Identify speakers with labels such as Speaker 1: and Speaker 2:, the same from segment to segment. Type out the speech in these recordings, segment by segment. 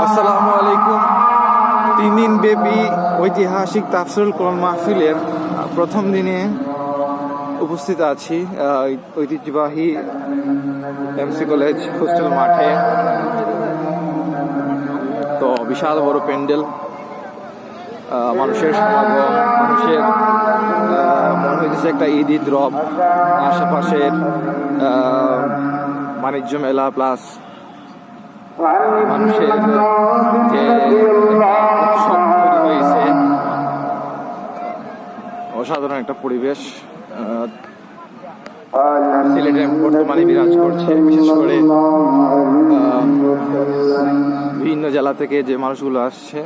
Speaker 1: আসসালামু আলাইকুম। 3 দিন ব্যাপী ঐতিহাসিক তাফসিরুল কোরআন মাহফিলের প্রথম দিনে উপস্থিত আছি ঐতিহ্যবাহী এমসি কলেজ হোস্টেল মাঠে। তো বিশাল বড় প্যান্ডেল, মানুষের সমাগম, মানুষের মনে হয়েছে একটা ঈদ রব। আশেপাশের বাণিজ্য মেলা প্লাস মানুষের যে উৎসব তৈরি হয়েছে, অসাধারণ একটা পরিবেশ সিলেটে বর্তমানে বিরাজ করছে। বিশেষ করে বিভিন্ন জেলা থেকে যে মানুষগুলো আসছে,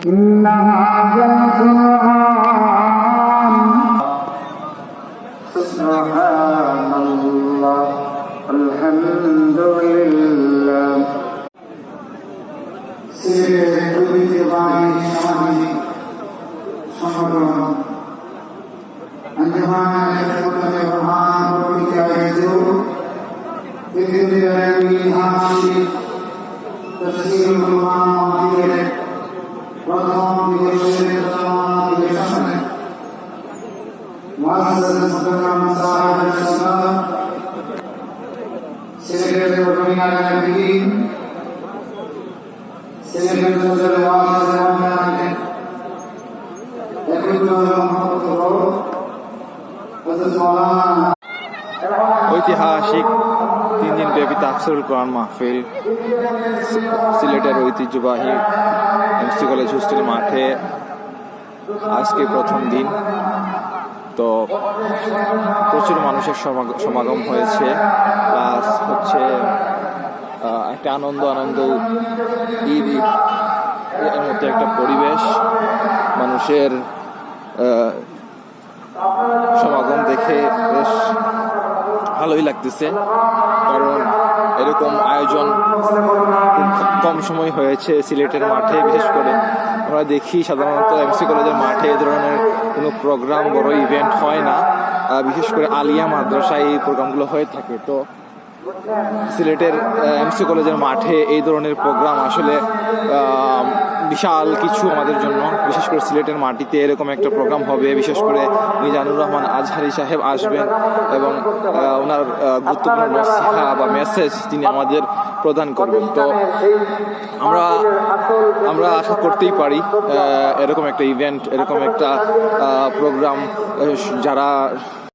Speaker 1: ঐতিহাসিক 3 দিন ব্যাপী তাফসিরুল কোরআন মাহফিল সিলেটের ঐতিহ্যবাহী এমসি কলেজ হোস্টেল মাঠে আজকে প্রথম দিন। তো প্রচুর মানুষের সমাগম হয়েছে, প্লাস হচ্ছে একটা আনন্দ ঈদ এর মধ্যে একটা পরিবেশ, মানুষের সমাগম দেখে বেশ ভালোই লাগতেছে। কারণ এরকম আয়োজন খুব কম সময় হয়েছে সিলেটের মাঠে। বিশেষ করে আমরা দেখি সাধারণত এমসি কলেজের মাঠে এ ধরনের কোনো প্রোগ্রাম, বড় ইভেন্ট হয় না। বিশেষ করে আলিয়া মাদ্রাসায় এই প্রোগ্রামগুলো হয়ে থাকে। তো সিলেটের এমসি কলেজের মাঠে এই ধরনের প্রোগ্রাম আসলে বিশাল কিছু আমাদের জন্য। বিশেষ করে সিলেটের মাটিতে এরকম একটা প্রোগ্রাম হবে, বিশেষ করে মিজানুর রহমান আজহারি সাহেব আসবেন এবং ওনার গুরুত্বপূর্ণ নসিহা বা মেসেজ তিনি আমাদের প্রদান করবেন। তো আমরা আশা করতেই পারি এরকম একটা ইভেন্ট, এরকম একটা প্রোগ্রাম যারা